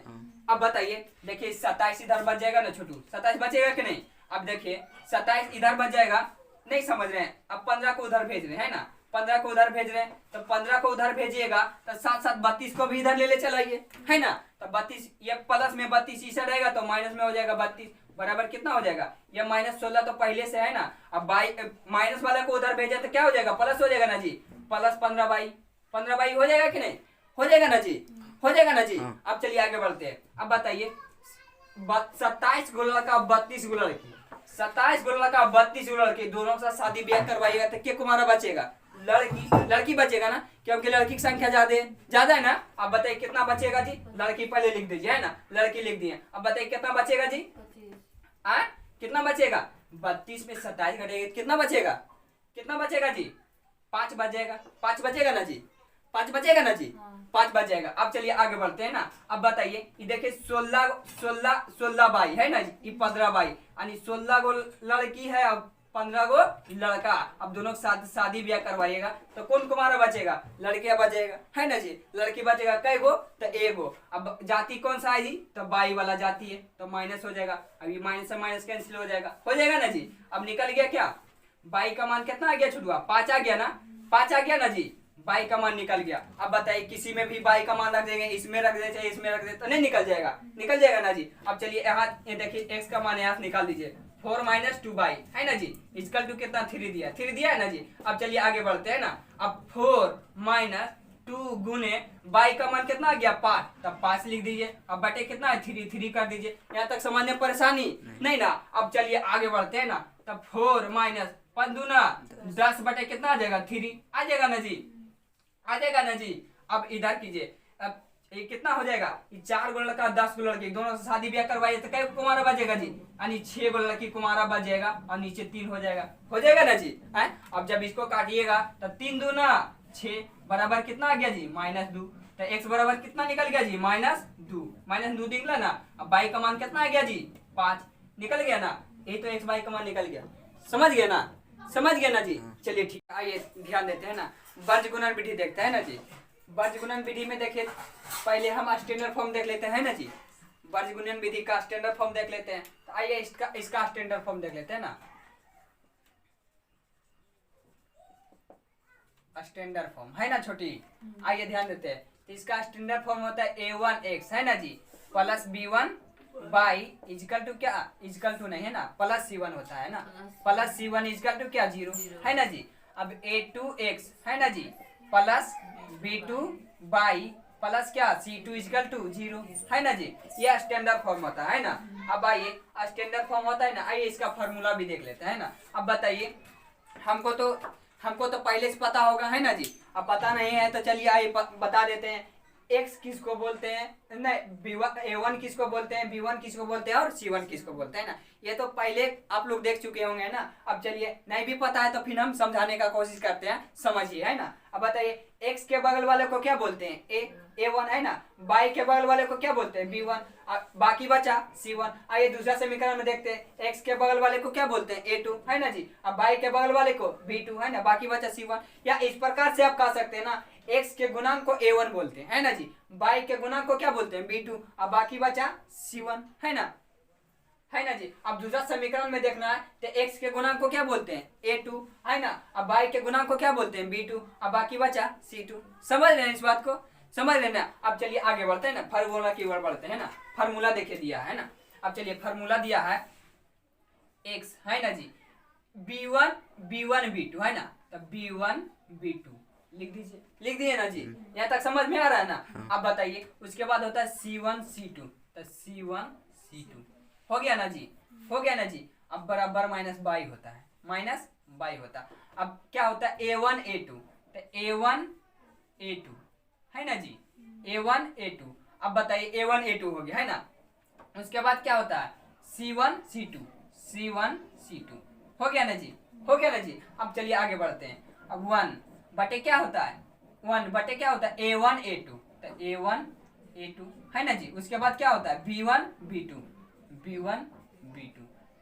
अब बताइए देखिए 27 इधर बच जाएगा ना छोटू, 27 बचेगा कि नहीं। अब देखिए 27 इधर बच जाएगा, नहीं समझ रहे हैं। अब 15 को उधर भेज रहे हैं ना, 15 को उधर भेज रहे हैं, तो 15 को उधर भेजिएगा तो साथ साथ 32 को भी इधर ले चलाइए, है ना। तो 32 ये प्लस में 32 इसे रहेगा तो माइनस में हो जाएगा 32 बराबर कितना हो जाएगा, ये -16 तो पहले से है ना। अब माइनस वाला को उधर भेजा तो क्या हो जाएगा प्लस हो जाएगा ना जी, प्लस 15y हो जाएगा कि नहीं, हो जाएगा ना जी, हो जाएगा ना जी। अब चलिए आगे बढ़ते हैं। अब बताइए 27 गो लड़का 32 गो लड़की, 27 गो लड़का 32 गो लड़की, दोनों के साथ शादी ब्याह करवाइएगा तो क्या कुमारा बचेगा, लड़की बचेगा ना, क्योंकि लड़की की संख्या ज्यादा है ना। अब बताइए कितना बचेगा जी, लड़की पहले लिख दीजिए, है ना, लड़की लिख दिए। अब बताइए कितना बचेगा जी, कितना बचेगा 32 में 27 घटेगा कितना बचेगा जी 5 बचेगा ना जी, 5 बचेगा ना जी, हाँ। 5 बच जाएगा। अब चलिए आगे बढ़ते हैं ना। अब बताइए, ये देखिए 16 बाई है ना जी, ये 15 बाई, यानी 16 गो लड़की है और 15 गो लड़का। अब दोनों के साथ शादी ब्याह करवाइएगा तो कौन कुमारा बचेगा? लड़कियां बचेगा है ना जी। लड़की बचेगा कै गो? तो एगो। अब जाति कौन सा है जी? तो बाई वाला जाति है, तो माइनस हो जाएगा। अभी माइनस से माइनस कैंसिल हो जाएगा ना जी। अब निकल गया क्या? बाई का मान कितना आ गया छुटुआ? 5 आ गया ना, 5 आ गया ना जी। बाई का मान निकल गया। अब बताइए, किसी में भी बाई का मान रख देंगे, इसमें रख दे चाहे इसमें रख दे तो नहीं निकल जाएगा? निकल जाएगा ना जी। अब चलिए यहाँ ये देखिए एक्स का मान यहाँ से निकाल दीजिए, 4 - 2 बाई है ना जी, इजकल टू कितना? 3 दिया है ना जी। अब चलिए आगे बढ़ते हैं ना। अब 4 - 2 गुने बाई का मान कितना आ गया? 5, तब 5 लिख दीजिए। अब बटे कितना है? 3 कर दीजिए। यहाँ तक समझ में परेशानी नहीं ना? अब चलिए आगे बढ़ते हैं ना। तब 4 - 5 दूना 10 बटे कितना आ जाएगा? 3 आ जाएगा ना जी, आ जाएगा ना जी। अब इधर कीजिए, अब ये कितना हो जाएगा? ये 4 गो लड़का 10 गो लड़की दोनों से शादी ब्याह करवाइए तो कै कुमारा बजेगा जी? यानी 6 गो लड़की कुमारा बच जाएगा और नीचे 3 हो जाएगा ना जी है। अब जब इसको काटिएगा तो 3 दूना 6 बराबर कितना आ गया जी? -2। तो x बराबर कितना निकल गया जी? -2 निकला ना। अब बाई का मान कितना आ गया जी? 5 निकल गया ना। यही तो x बाई का मान निकल गया। समझ गया ना? समझ गया ना जी। चलिए ठीक, आइए ध्यान देते हैं ना। वर्ज गुणन विधि देखते हैं ना जी। वर्ज गुणन विधि में देखिए, पहले हम स्टैंडर्ड फॉर्म देख लेते हैं ना जी। वर्ज गुणन विधि का स्टैंडर्ड फॉर्म देख लेते हैं। तो आइए इसका स्टैंडर्ड फॉर्म देख लेते हैं ना। स्टैंडर्ड फॉर्म है ना छोटी, आइए ध्यान देते हैं। तो इसका स्टैंडर्ड फॉर्म होता है a1x है ना जी plus b1 by equal to क्या? इजकल टू नहीं है ना, प्लस c1 होता है ना। प्लस c1 इजकल टू क्या? 0 है ना जी। अब a2x है ना जी प्लस b2 बाई प्लस क्या? c2 इजकल टू 0 है ना जी। ये स्टैंडर्ड फॉर्म होता है ना। अब आइए स्टैंडर्ड फॉर्म होता है ना, आइए इसका फॉर्मूला भी देख लेते हैं ना। अब बताइए, हमको तो पहले से पता होगा है ना जी। अब पता नहीं है तो चलिए आइए बता देते हैं। x किसको बोलते हैं? नहीं, a1 किसको बोलते हैं, b1 किसको बोलते हैं और c1 किसको बोलते हैं ना। ये तो पहले आप लोग देख चुके होंगे ना। अब चलिए, नहीं भी पता है तो फिर हम समझाने का कोशिश करते हैं, समझिए है ना। अब बताइए, x के बगल वाले को क्या बोलते हैं? a1 है ना। बाई के बगल वाले को क्या बोलते हैं? b1। बाकी बचा c1। आइए दूसरा समीकरण में देखते हैं। x के बगल वाले को क्या बोलते हैं? a2 है ना जी। अब बाई के बगल वाले को b2 है ना, बाकी बचा c1। या इस प्रकार से आप कह सकते हैं ना, x के गुणांक को a1 बोलते हैं है ना जी। बाई के गुणांक को क्या बोलते हैं? b2। अब बाकी बचा c1 है ना, है ना जी। अब दूसरा समीकरण में देखना है तो x के गुणांक को क्या बोलते हैं? a2 है ना। अब बाई के गुणांक को क्या बोलते हैं? b2। अब बाकी बचा c2। समझ रहे हैं इस बात को? समझ लेना। अब चलिए आगे बढ़ते हैं ना, फार्मूला की ओर बढ़ते हैं ना। फार्मूला देखिए दिया है ना। अब चलिए फार्मूला दिया है x है ना जी b1 b2 है ना। तो b1 b2 लिख दिए ना जी। यहाँ तक समझ में आ रहा है ना। अब बताइए, उसके बाद होता है c1 c2। तो c1 c2 हो गया ना जी, हो गया ना जी। अब बराबर माइनस बाई होता है। अब क्या होता है? a1 a2। तो a1 a2 है ना जी, a1 a2। अब बताइए a1 a2 हो गया है ना। उसके बाद क्या होता है? c1 c2 हो गया ना जी, हो गया ना जी। अब चलिए आगे बढ़ते हैं। अब 1 बटे क्या होता है? a1 a2। तो a1 a2 है ना जी। उसके बाद क्या होता है? b1 b2।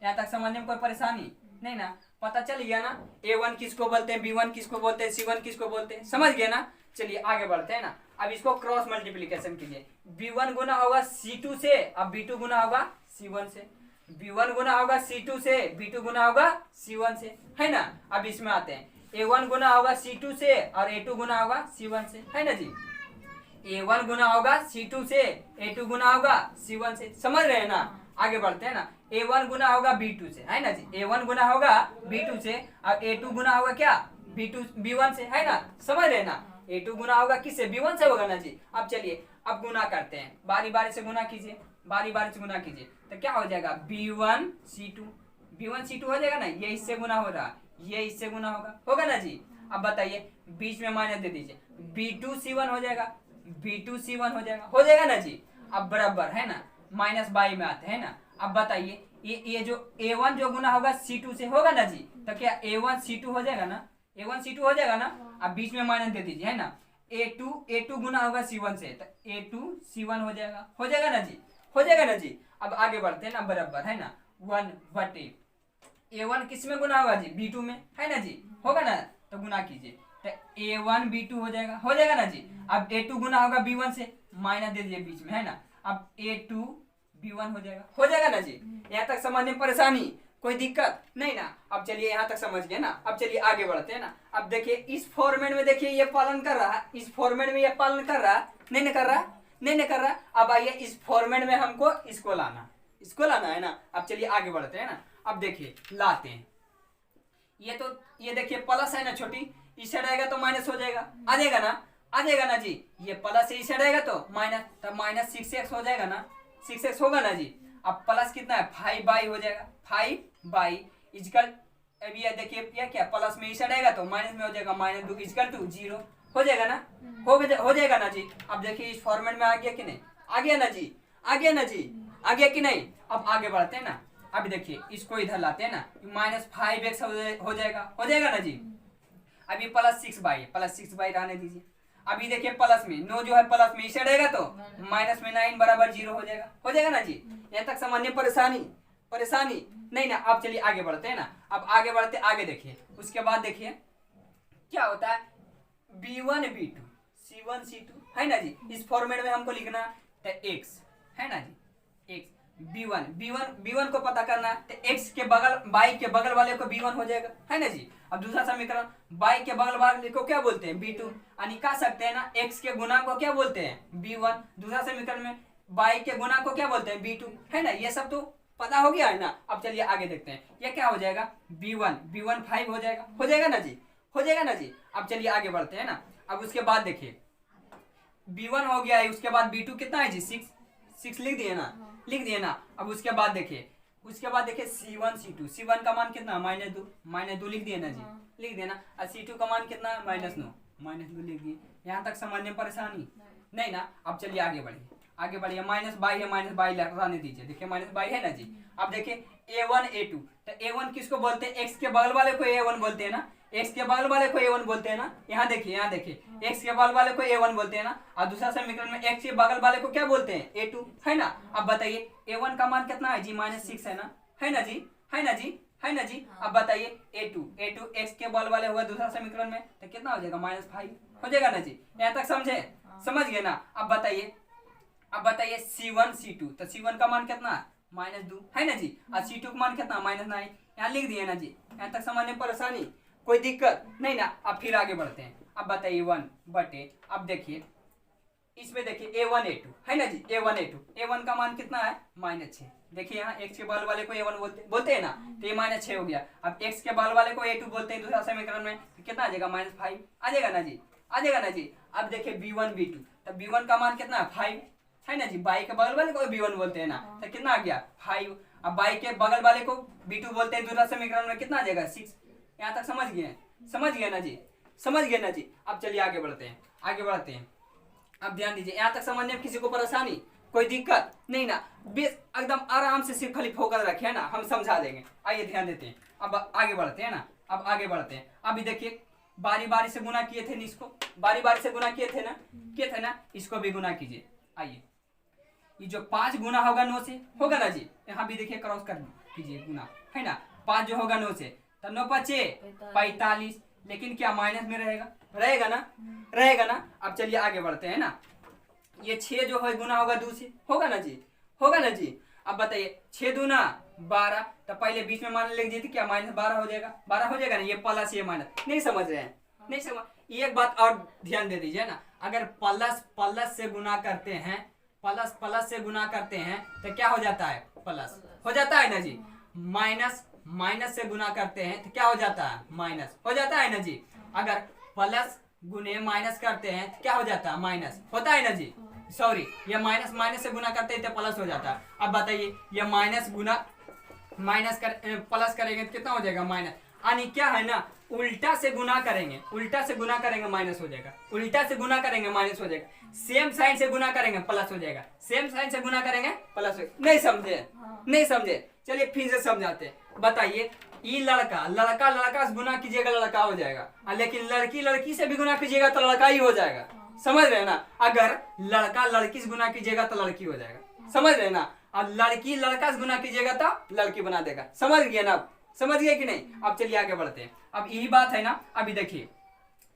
यहाँ तक समझने में कोई परेशानी नहीं ना? पता चल गया ना a1 किसको बोलते हैं, b1 किसको बोलते हैं, c1 किसको बोलते हैं, समझ गए ना। चलिए आगे बढ़ते हैं ना। अब इसको क्रॉस मल्टीप्लीकेशन कीजिए। b1 गुना होगा c2 से, अब b2 गुना होगा c1 से। b1 गुना होगा c2 से, b2 गुना होगा c1 से, है ना। अब इसमें आते हैं, a1 गुना होगा c2 से और a2 गुना होगा c1 से, है ना जी। a1 गुना होगा c2 से, a2 गुना होगा c1 से, समझ रहे हैं ना। आगे बढ़ते हैं ना। a1 गुना होगा b2 से, है ना जी। a1 गुना होगा b2 से और a2 गुना होगा क्या? b1 से, है ना। समझ रहे हैं ना। a2 गुना होगा किससे? b1 से होगा ना जी। अब चलिए अब गुना करते हैं, बारी बारी से गुना कीजिए, तो क्या हो जाएगा? b1 c2 हो जाएगा ना। ये इससे गुना हो रहा, ये इससे गुना होगा ना जी। अब बताइए, बीच में माइनस दे दीजिए, b2 c1 हो जाएगा ना जी। अब बराबर है ना, माइनस बाई में आते हैं ना। अब बताइए, ये जो a1 जो गुना होगा c2 से होगा ना जी। तो क्या a1 c2 हो जाएगा ना, अब बीच में माइनस दे दीजिए, है ना। A2 गुना होगा C1 से, तो A2 C1 हो जाएगा ना जी, हो जाएगा ना जी। अब आगे बढ़ते हैं ना, बराबर है ना 1/A। A1 किस में गुना होगा जी, B2 में, है ना जी, होगा ना, तो गुना कीजिए, तो A1 B2 हो जाएगा ना जी। अब A2 गुना होगा B1 से, माइनस दे दीजिए बीच में, है ना, अब A2 B1 हो जाएगा ना जी। यहाँ तक समझने में परेशानी कोई दिक्कत नहीं ना। अब चलिए यहाँ तक समझ गए ना, अब चलिए आगे बढ़ते हैं ना। अब देखिए इस फॉर्मेट में, देखिए ये पालन कर रहा है, इस फॉर्मेट में ये पालन कर रहा है, नहीं कर रहा, नहीं कर रहा। अब आइए इस फॉर्मेट में हमको इसको लाना है ना। अब चलिए आगे बढ़ते हैं ना। अब देखिए लाते हैं, ये देखिए प्लस है ना छोटी, इस साइड आएगा तो माइनस हो जाएगा, आ जाएगा ना जी। ये प्लस से इस साइड आएगा तो माइनस, तब माइनस 6x हो जाएगा ना, 6x होगा ना जी। अब प्लस कितना है 5y हो जाएगा, 5y इजकल, अब ये देखिए क्या प्लस में इस साइड आएगा तो माइनस में हो जाएगा, -2 इजकल टू 0 हो जाएगा ना, हो जाएगा ना जी। अब देखिए इस फॉर्मेट में आ गया कि नहीं, आ गया ना जी, आ गया कि नहीं। अब आगे बढ़ते हैं ना। अब देखिए इसको इधर लाते हैं ना, -5x हो जाएगा ना जी। अभी +6y रहने दीजिए। अभी देखिए प्लस में 9 जो है प्लस में इसे रहेगा तो माइनस में 9 बराबर 0 हो जाएगा ना जी। यहाँ तक समझने परेशानी नहीं ना। अब चलिए आगे बढ़ते हैं ना। अब आगे बढ़ते आगे देखिए, उसके बाद देखिए क्या होता है, B1 B2 C1 C2 है ना जी। इस फॉर्मेट में हमको लिखना है x, है ना जी, x B1 को पता करना, तो x के बगल y के बगल वाले को B1 हो जाएगा, है ना जी। अब दूसरा समीकरण, y के बगल वाले को क्या बोलते हैं B2, यानी कह सकते हैं ना x के गुना को क्या बोलते हैं B1। दूसरा समीकरण में y के गुना को क्या बोलते हैं B2, है ना। ये सब तो पता हो गया है ना। अब चलिए आगे देखते हैं, ये क्या हो जाएगा B1 5 हो जाएगा ना जी। अब चलिए आगे बढ़ते हैं ना। अब उसके बाद देखिए B1 हो गया है, उसके बाद B2 कितना है जी 6 लिख दिए ना। अब उसके बाद देखिए C1 C2 का मान कितना -2 लिख दिए ना जी, लिख दिए ना। और C2 का मान कितना है -9 लिख दिए। यहाँ तक समझने में परेशानी नहीं ना। अब चलिए आगे बढ़िए -y है, -y रहने दीजिए। देखिए -y है ना जी। अब देखिए A1 A2, तो A1 किसको बोलते हैं, x के बगल वाले को A1 बोलते हैं ना, x के बगल वाले को A1 बोलते हैं ना। यहाँ देखिए x के बगल वाले को A1 बोलते हैं ना। और दूसरा समीकरण में x के बगल वाले को क्या बोलते हैं A2, है ना। अब बताइए A1 का मान कितना है जी -6 है ना, है ना जी। अब बताइए A2 x के बगल वाले होगा दूसरा समीकरण में, तो कितना हो जाएगा -5 हो जाएगा ना जी। यहाँ तक समझ गए ना। अब बताइए C1 C2, तो C1 का मान कितना है -2, है ना जी। और C2 का मान कितना -9, यहाँ लिख दिए ना जी। यहाँ तक समझने परेशानी कोई दिक्कत नहीं ना। अब फिर आगे बढ़ते हैं। अब बताइए 1/A। अब देखिए इसमें देखिए A1 A2 है ना जी, A1 का मान कितना है -6। देखिए यहाँ x के बगल वाले को A1 बोलते हैं ना, तो ये -6 हो गया। अब x के बगल वाले को A2 बोलते हैं दूसरा समीकरण में, तो कितना आ जाएगा -5 आ जाएगा ना जी। अब देखिए B1 B2, तो B1 का मान कितना है 5, है ना जी। बाई के बगल वाले को B1 बोलते हैं ना, तो कितना आ गया 5। अब बाई के बगल वाले को B2 बोलते हैं दूसरा समीकरण में, कितना आ जाएगा 6। यहाँ तक समझ गए ना जी। अब चलिए आगे बढ़ते हैं। अब ध्यान दीजिए, यहाँ तक समझने में किसी को परेशानी कोई दिक्कत नहीं ना। एकदम आराम से सिर्फ खाली फोकस रखे ना, हम समझा देंगे। आइए ध्यान देते हैं। अब आगे बढ़ते हैं ना। अभी देखिए बारी से गुना किए थे, इसको बारी से गुना किए थे ना, इसको भी गुना कीजिए। आइए ये जो 5 गुना होगा 9 से होगा ना जी। यहाँ भी देखिए क्रॉस कर कीजिए गुना, है ना। 5 जो होगा 9 से, तो 9 5 45, लेकिन क्या माइनस में रहेगा ना। अब चलिए आगे बढ़ते हैं ना। ये 6 जो है गुना होगा 2 से, होगा ना जी। अब बताइए 6 दूना 12, तो पहले बीच में मान लिख दीजिए, क्या -12 हो जाएगा ना। ये प्लस ये माइनस, नहीं समझ रहे हैं, नहीं समझ। एक बात और ध्यान दे दीजिए ना, अगर प्लस से गुना करते हैं, प्लस से गुना करते हैं तो क्या हो जाता है, प्लस हो जाता है ना जी। माइनस से गुना करते हैं तो क्या हो जाता है, माइनस हो जाता है ना जी। अगर प्लस गुने माइनस करते हैं तो क्या हो जाता है, माइनस होता है ना जी। सॉरी, ये माइनस से गुना करते हैं तो प्लस हो जाता है। अब बताइए ये प्लस करेंगे तो कितना हो जाएगा, माइनस। यानी क्या है ना, उल्टा से गुना करेंगे माइनस हो जाएगा, उल्टा से गुना करेंगे माइनस हो जाएगा, सेम साइन से गुना करेंगे प्लस हो जाएगा, सेम साइन से गुना करेंगे प्लस हो। नहीं समझे। चलिए फिर से समझाते हैं। बताइए, ये लड़का लड़का लड़का से गुना कीजिएगा लड़का हो जाएगा, लेकिन लड़की लड़की से भी गुना कीजिएगा तो लड़का ही हो जाएगा। समझ रहे हैं ना? अगर लड़का लड़की से गुना कीजिएगा तो लड़की हो जाएगा। समझ रहे हैं ना? अब लड़की लड़का से गुना कीजिएगा तो लड़की बना देगा। समझ गए ना? समझ गए कि नहीं? अब चलिए आगे बढ़ते हैं। अब यही बात है ना, अभी देखिए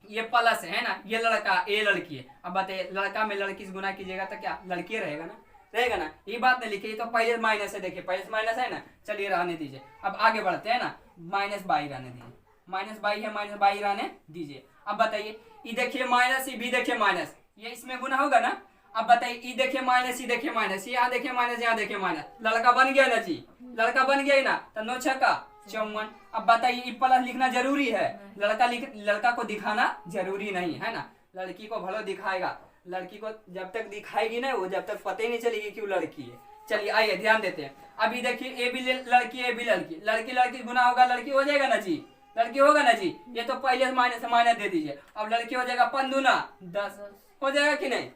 ये प्लस है ना, ये लड़का ये लड़की है। अब बताइए, लड़का में लड़की से गुना कीजिएगा तो क्या लड़की रहेगा ना? रहेगा ना? ये बात नहीं लिखी, तो पहले माइनस है। देखिए पहले माइनस है ना, चलिए रहने दीजिए। अब आगे बढ़ते हैं ना, -22 रहने दीजिए। -22 है, -22 रहने दीजिए। अब बताइए, ये देखिए माइनस, ये भी देखिए माइनस, ये इसमें गुना होगा ना। अब बताइए, ये देखिए माइनस, ये देखिए माइनस, यहाँ देखिए माइनस, यहाँ देखिए माइनस, लड़का बन गया ना जी? लड़का बन गया ना? तो 9 छक्का 54। अब बताइए, ये प्लस लिखना जरूरी है? लड़का को दिखाना जरूरी नहीं है ना, लड़की को भलो दिखाएगा। लड़की को जब तक दिखाएगी ना, वो जब तक पता ही नहीं चलेगी कि वो लड़की है। चलिए आइए ध्यान देते हैं। अभी देखिए, ए भी लड़की, ए भी लड़की, लड़की लड़की गुना होगा, लड़की हो जाएगा ना जी? लड़की होगा ना जी? ये तो पहले माइनस दे दीजिए। अब लड़की हो जाएगा 5 दूना 10, हो जाएगा कि नहीं?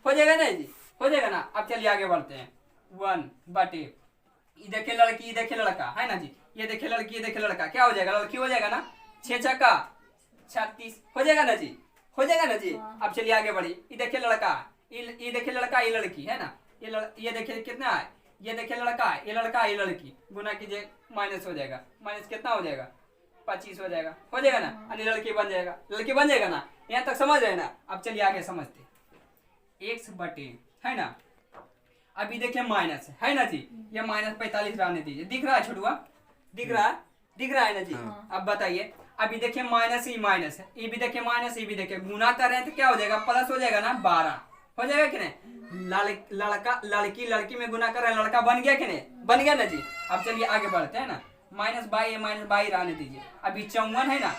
हो जाएगा ना जी? हो जाएगा ना? अब चलिए आगे बढ़ते हैं। 1/, ये देखिए लड़की, ये देखिए लड़का, है ना जी? ये देखिए लड़की, ये देखिए लड़का, क्या हो जाएगा? लड़की हो जाएगा ना? 6 छक्का 36, हो जाएगा ना जी? हो जाएगा ना जी? अब चलिए आगे बढ़िए। ये देखिए लड़का, ये देखिए लड़का, ये लड़की, है ना? ये देखिए कितना है, ये देखिए लड़का, ये लड़का, ये लड़की, गुना कीजिए, माइनस हो जाएगा। माइनस कितना हो जाएगा? 25 हो जाएगा। हो जाएगा ना? यानी लड़की बन जाएगा। लड़की बन जाएगा ना? यहाँ तक समझ रहे ना? अब चलिए आगे समझते। x/, है ना? अभी देखिए माइनस है ना जी? ये -45 रहने दीजिए। दिख रहा है छोटुआ? दिख रहा है? दिख रहा है ना जी? अब बताइए, अभी देखिए माइनस ही माइनस है, ये भी देखिए माइनस, ये भी देखिए, गुना कर रहे हैं तो क्या हो जाएगा? प्लस हो जाएगा ना? 12 हो जाएगा कि नहीं? लड़का लड़की लड़की में गुना कर रहे हैं, लड़का बन गया कि नहीं? बन गया ना जी? अब चलिए आगे बढ़ते हैं ना। -22 रहने दीजिए। अभी 54 है ना?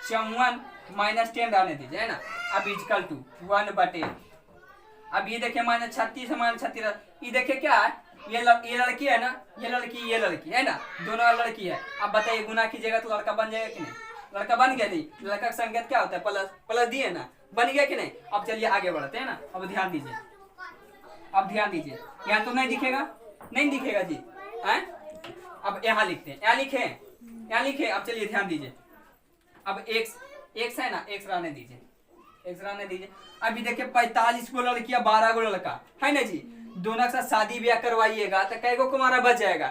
54 -10 रहने दीजिए, है ना? अब इक्वल टू 1/, अब ये देखिए -36 है, -36, ये देखिए क्या है? ये लड़की है ना? ये लड़की है ना? दोनों लड़की है। अब बताइए, गुना कीजिएगा तो लड़का बन जाएगा कि नहीं? लड़का बन गया नहीं? लड़का का संकेत क्या होता है? प्लस। प्लस दिए ना? बन गया कि नहीं? अब चलिए आगे बढ़ते हैं ना। अब ध्यान दीजिए, अब ध्यान दीजिए। यहाँ तो नहीं दिखेगा, नहीं दिखेगा जी? है? अब यहाँ लिखते हैं, यहाँ लिखे, यहाँ लिखे। अब चलिए ध्यान दीजिए। अब x है ना? x रहने दीजिए, x रहने दीजिए। अभी देखिए 45 गो लड़कियां 12 गो लड़का, है ना जी? दोनों के साथ शादी ब्याह करवाइएगा तो कै गो कुमारा बच जाएगा?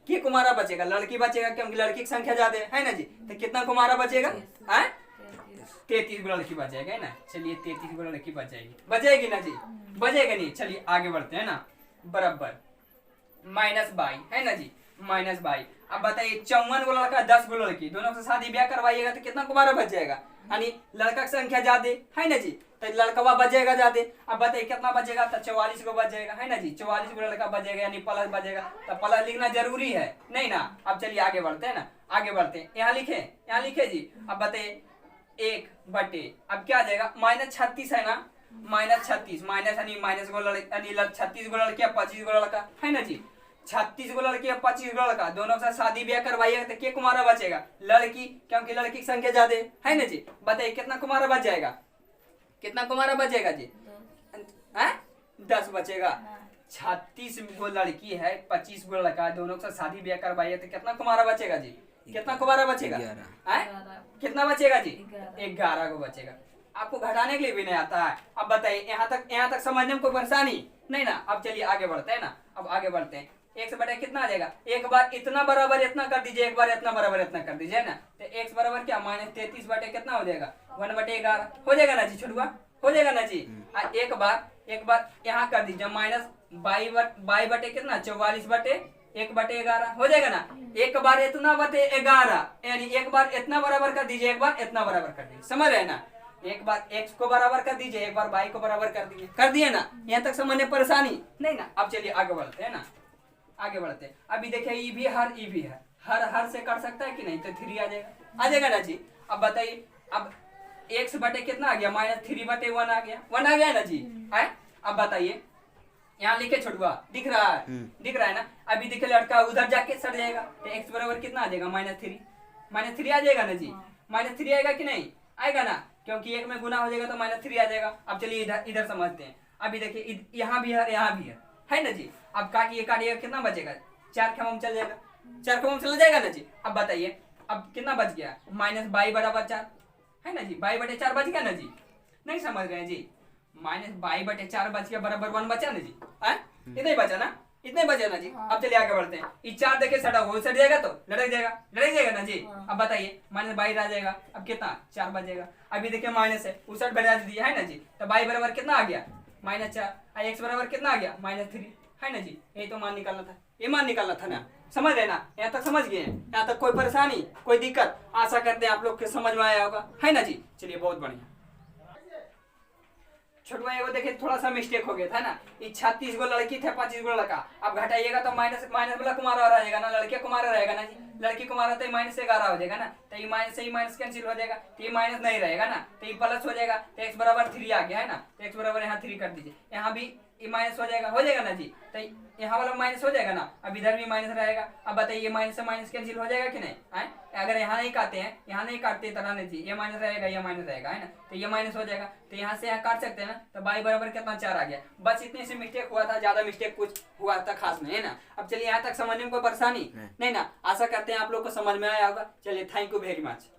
कि कुमारा बचेगा? लड़की बचेगा, क्योंकि लड़की की संख्या ज्यादा है ना जी? तो कितना कुमारा बचेगा? 33 गो लड़की बच जाएगा, है ना? चलिए 33 गो लड़की बच जाएगी, बचेगी ना जी? बचेगा नहीं? चलिए आगे बढ़ते हैं ना। बराबर -22 है ना जी? -22। अब बताइए, 54 गो लड़का 10 गो लड़की, दोनों से शादी ब्याह करवाइएगा तो कितना कुमारा बच जाएगा? यानी लड़का की संख्या ज्यादा है ना जी? तो लड़कवा बचेगा ज्यादा। अब बताइए कितना बचेगा? तो 44 को बच जाएगा, है ना जी? 44 को लड़का बचेगा, यानी प्लस बचेगा। तो प्लस लिखना जरूरी है नहीं ना? अब चलिए आगे बढ़ते हैं ना, आगे बढ़ते हैं। यहाँ लिखे, यहाँ लिखे जी। अब बताइए 1/, अब क्या आ जाएगा? -36 है ना? -36 माइनस यानी माइनस गो यानी 36 गो लड़कियां 25 गो लड़का, है ना जी? 36 गो लड़की 25 गो लड़का, दोनों के साथ शादी ब्याह करवाइएगा तो क्या कुमारा बचेगा? लड़की, क्योंकि लड़की की संख्या ज्यादा है ना जी? बताइए कितना कुमारा बच जाएगा? कितना कुमारा बचेगा जी? 10 बचेगा। 36 गो लड़की है 25 गो लड़का, दोनों के साथ शादी ब्याह करवाइए तो कितना कुमारा बचेगा जी? कितना कुमारा बचेगा? कितना बचेगा जी? 11 गो बचेगा। आपको घटाने के लिए भी नहीं आता है। अब बताइए, यहाँ तक समझने में कोई परेशानी नहीं ना? अब चलिए आगे बढ़ते हैं ना। अब आगे बढ़ते हैं। 1/, कितना आ जाएगा? एक बार इतना बराबर इतना कर दीजिए, एक बार इतना बराबर इतना कर दीजिए ना। तो x बराबर क्या? -33/, कितना हो जाएगा? 1/11 हो जाएगा ना जी? छोटुआ हो जाएगा ना जी? एक बार यहाँ कर दीजिए, -22/, कितना? 44/1/11 हो जाएगा ना? एक बार इतना बटे 11, यानी एक बार इतना बराबर कर दीजिए, एक बार इतना बराबर कर दीजिए। समझ रहे ना? एक बार x को बराबर कर दीजिए, एक बार y को बराबर कर दीजिए। कर दिए ना? यहाँ तक समझने परेशानी नहीं ना? अब चलिए आगे बढ़ते हैं ना, आगे बढ़ते हैं। अभी देखिए, ई भी है, हर से कर सकता है कि नहीं? तो 3 आ जाएगा ना जी? अब बताइए, अब x/, कितना आ गया? -3/1 आ गया, 1 आ गया ना जी? है? अब बताइए, यहाँ लिखे छोटुआ, दिख रहा है? दिख रहा है ना? अभी देखिए लड़का उधर जाके सट जाएगा, तो x बराबर कितना आ जाएगा? -3 आ जाएगा ना जी? -3 आएगा कि नहीं? आएगा ना? क्योंकि एक में गुना हो जाएगा तो -3 आ जाएगा। अब चलिए इधर समझते हैं। अभी देखिए, यहाँ भी है, यहाँ भी है ना जी? अब काटिए, कितना बचेगा? 4 खेमा में चल जाएगा, 4 खेमा में चल जाएगा ना जी। अब बताइए अब कितना बच गया, माइनस बाई बराबर 4 है ना जी, बाई बटे 4 बच गया ना जी, नहीं समझ रहे हैं जी, माइनस बाई बटे 4 बच गया बराबर 1 बचा ना जी, इतना ही बचा ना, इतना ही बचा ना जी। अब चलिए आगे बढ़ते हैं, ये 4 देखिए सटा वो सट जाएगा तो लटक जाएगा ना जी। अब बताइए माइनस बाई रह जाएगा, अब कितना 4 बचेगा, अभी देखिए माइनस है उसट बढ़ा दिया है ना जी, तो बाई बराबर कितना आ गया -4, एक्स बराबर कितना आ गया -3 है ना जी। यही तो मान निकालना था, ये मान निकालना था ना, समझ रहे ना, यहाँ तक समझ गए हैं, यहाँ तक कोई परेशानी कोई दिक्कत, आशा करते हैं आप लोग के समझ में आया होगा है ना जी। चलिए बहुत बढ़िया। छोटे भाई को देखिए थोड़ा सा मिस्टेक हो गया था ना, ये 36 गो लड़की थे 25 गो लड़का, अब घटाइएगा तो माइनस वाला कुमारा रह जाएगा ना, लड़के कुमारा रहेगा ना जी, लड़की कुमारा तो -11 हो जाएगा ना, तो ये माइनस से ही माइनस कैंसिल हो जाएगा, तो ये माइनस नहीं रहेगा ना, तो ये प्लस हो जाएगा, तो x बराबर 3 आ गया है ना, तो x बराबर यहाँ 3 कर दीजिए, यहाँ भी ये माइनस हो जाएगा ना जी, तो यहाँ वाला माइनस हो जाएगा ना, अब इधर भी माइनस रहेगा। अब बताइए ये माइनस से माइनस कैंसिल हो जाएगा कि नहीं है, अगर यहाँ नहीं काटते तरह नहीं जी, ये माइनस रहेगा ये माइनस रहेगा है ना, तो ये माइनस हो जाएगा, तो यहाँ से यहाँ काट सकते हैं ना, तो बाई बराबर कितना 4 आ गया। बस इतने से मिस्टेक हुआ था, ज्यादा मिस्टेक कुछ हुआ था खास नहीं है ना। अब चलिए यहाँ तक समझने में कोई परेशानी नहीं ना, आशा करते हैं आप लोग को समझ में आया होगा। चलिए थैंक यू वेरी मच।